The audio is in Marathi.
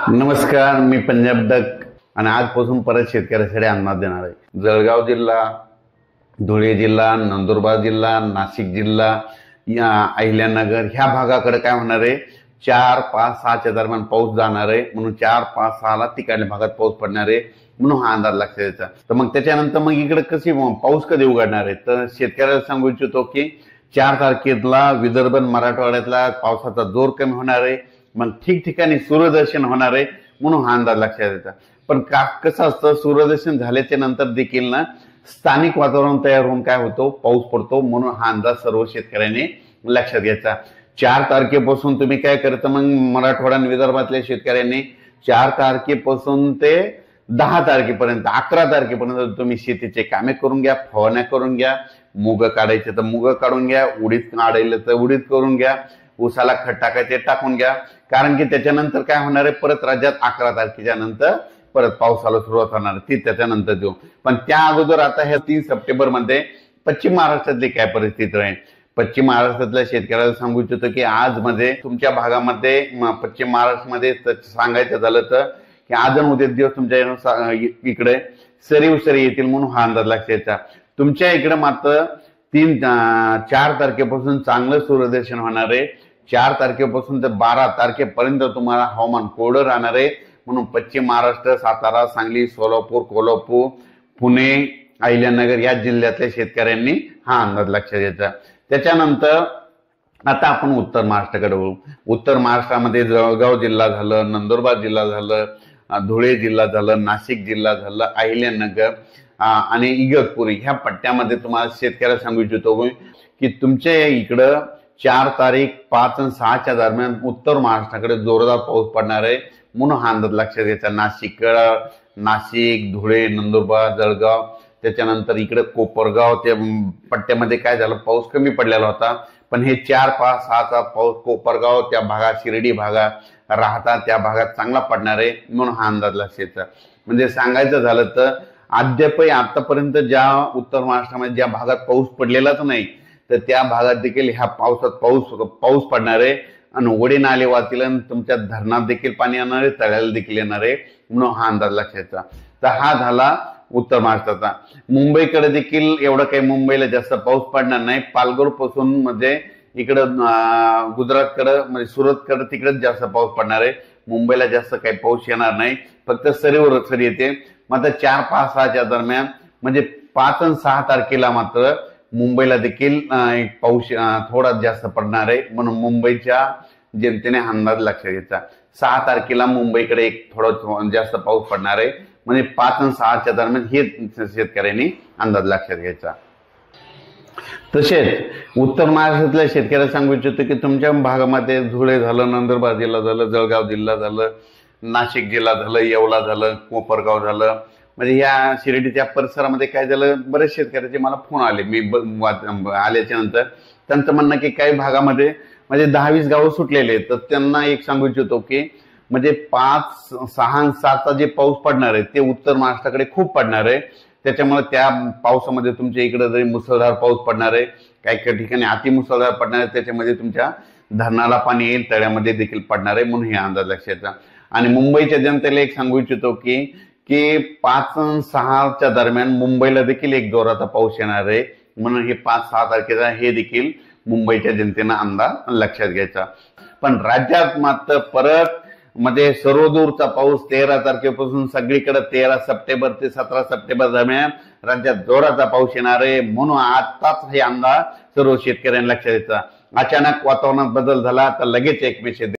नमस्कार, मी पंजाब डक आणि आजपासून परत शेतकऱ्यासाठी अंदाज देणार आहे। जळगाव जिल्हा, धुळे जिल्हा, नंदुरबार जिल्हा, नाशिक जिल्हा, अहिल्यानगर ह्या भागाकडे काय होणार आहे, 4, 5, 6च्या दरम्यान पाऊस जाणार आहे। म्हणून 4, 5, 6ला तिकडल्या भागात पाऊस पडणार आहे, म्हणून हा अंदाज लक्षात द्यायचा। तर मग त्याच्यानंतर मग इकडे कशी पाऊस कधी उघडणार आहे, तर शेतकऱ्याला सांगू इच्छितो की 4 तारखेला विदर्भ मराठवाड्यातला पावसाचा जोर कमी होणार आहे, मग ठिकठिकाणी सूर्यदर्शन होणार आहे, म्हणून हा अंदाज लक्षात द्यायचा। पण कसं असतं, सूर्यदर्शन झाल्याच्या नंतर देखील ना स्थानिक वातावरण तयार होऊन काय होतो, पाऊस पडतो, म्हणून हा अंदाज सर्व शेतकऱ्यांनी लक्षात घ्यायचा। 4 तारखेपासून तुम्ही काय करता, मग मराठवाडा आणि विदर्भातल्या शेतकऱ्यांनी 4 तारखेपासून ते 10 तारखेपर्यंत 11 तारखेपर्यंत तुम्ही शेतीचे कामे करून घ्या, फवारण्या करून घ्या, मुग काढायचे तर मुग काढून घ्या, उडीद काढायला तर उडीद करून घ्या, ऊसाला खत टाकायचे टाकून घ्या। कारण की त्याच्यानंतर काय होणार आहे, परत राज्यात 11 तारखेच्या नंतर परत पावसाला सुरुवात होणार, ती त्याच्यानंतर देऊ। पण त्या अगोदर आता ह्या 3 सप्टेंबर मध्ये पश्चिम महाराष्ट्रातली काय परिस्थिती राहील, पश्चिम महाराष्ट्रातल्या शेतकऱ्याला सांगू इच्छितो की आज मध्ये तुमच्या भागामध्ये पश्चिम महाराष्ट्रामध्ये सांगायचं झालं तर की आज आणि उद्या दिवस तुमच्या इकडे सरी येतील, म्हणून हा अंदाज लक्षात द्यायचा। तुमच्या इकडे मात्र 4 तारखेपासून चांगलं सूर्यदर्शन होणार आहे। 4 तारखेपासून तर 12 तारखेपर्यंत तुम्हाला हवामान कोरडं राहणार आहे, म्हणून पश्चिम महाराष्ट्र, सातारा, सांगली, सोलापूर, कोल्हापूर, पुणे, अहिल्यानगर या जिल्ह्यातल्या शेतकऱ्यांनी हा अंदाज लक्षात घ्यायचा। त्याच्यानंतर आता आपण उत्तर महाराष्ट्राकडे वळू। उत्तर महाराष्ट्रामध्ये जळगाव जिल्हा झालं, नंदुरबार जिल्हा झालं, धुळे जिल्हा झालं, नाशिक जिल्हा झालं, अहिल्यानगर आणि इगतपुरी ह्या पट्ट्यामध्ये तुम्हाला शेतकऱ्याला सांगू इच्छितो की तुमच्या इकडं 4 तारीख, 5 आणि 6च्या दरम्यान उत्तर महाराष्ट्राकडे जोरदार पाऊस पडणार आहे, म्हणून हा अंदाज लक्षात घ्यायचा। नाशिक, धुळे, नंदुरबार, जळगाव, त्याच्यानंतर इकडे कोपरगाव त्या पट्ट्यामध्ये काय झालं, पाऊस कमी पडलेला होता। पण हे 4, 5, 6चा पाऊस कोपरगाव त्या भागात, शिर्डी भागात राहतात त्या भागात चांगला पडणार आहे, म्हणून हा अंदाज लक्षात घ्यायचा। म्हणजे सांगायचं झालं तर अद्यापही आतापर्यंत ज्या उत्तर महाराष्ट्रामध्ये ज्या भागात पाऊस पडलेलाच नाही, तर त्या भागात देखील ह्या पावसात पाऊस पडणार आहे आणि ओढे नाले वाहतील आणि तुमच्या धरणात देखील पाणी येणार आहे, तळ्याला देखील येणार आहे, म्हणून हा अंदाज लक्षात घ्यायचा। तर हा झाला उत्तर महाराष्ट्राचा। मुंबईकडे देखील एवढं काही मुंबईला जास्त पाऊस पडणार नाही। पालघर पासून म्हणजे इकडं गुजरातकडे म्हणजे सुरतकडे तिकडेच जास्त पाऊस पडणार आहे, मुंबईला जास्त काही पाऊस येणार नाही, फक्त सरी येते। मात्र 4, 5, 6च्या दरम्यान म्हणजे 5 आणि 6 तारखेला मात्र मुंबईला देखील पाऊस थोडा जास्त पडणार आहे, म्हणून मुंबईच्या जनतेने अंदाज लक्षात घ्यायचा। 6 तारखेला मुंबईकडे थोडा जास्त पाऊस पडणार आहे, म्हणजे 5 आणि 6च्या दरम्यान हे शेतकऱ्यांनी अंदाज लक्षात घ्यायचा। तसेच उत्तर महाराष्ट्रातल्या शेतकऱ्याला सांगू इच्छितो की तुमच्या भागामध्ये धुळे झालं, नंदुरबार जिल्हा झालं, जळगाव जिल्हा झालं, नाशिक जिल्हा झालं, येवला झालं, कोपरगाव झालं, म्हणजे या शिर्डीच्या परिसरामध्ये काय झालं, बरेच शेतकऱ्याचे मला फोन आले, मी आल्याच्या नंतर त्यांचं म्हणणं की काही भागामध्ये म्हणजे 10-20 गावं सुटलेले, तर त्यांना एक सांगू इच्छितो की म्हणजे 5, 6 आणि 7चा जे पाऊस पडणार आहे ते उत्तर महाराष्ट्राकडे खूप पडणार आहे। त्याच्यामुळे त्या पावसामध्ये तुमच्या इकडे जरी मुसळधार पाऊस पडणार आहे, काही ठिकाणी अतिमुसळधार पडणार आहे, त्याच्यामध्ये तुमच्या धरणाला पाणी येईल, तळ्यामध्ये देखील पडणार आहे, म्हणून हे अंदाज लक्षात घ्यायचा। आणि मुंबईच्या जनतेला एक सांगू इच्छितो की 5 आणि 6च्या दरम्यान मुंबईला देखील एक जोराचा पाऊस येणार आहे, म्हणून हे 5, 6 तारखेचा हे देखील मुंबईच्या जनतेनं अंदाज लक्षात घ्यायचा। पण राज्यात मात्र परत मध्ये सर्वदूरचा पाऊस 13 तारखेपासून सगळीकडे 13 सप्टेंबर ते 17 सप्टेंबर दरम्यान राज्यात जोराचा पाऊस येणार आहे, म्हणून आताच हे अंदाज सर्व शेतकऱ्यांना लक्षात घ्यायचा। अचानक वातावरणात बदल झाला तर लगेच एक मेसेज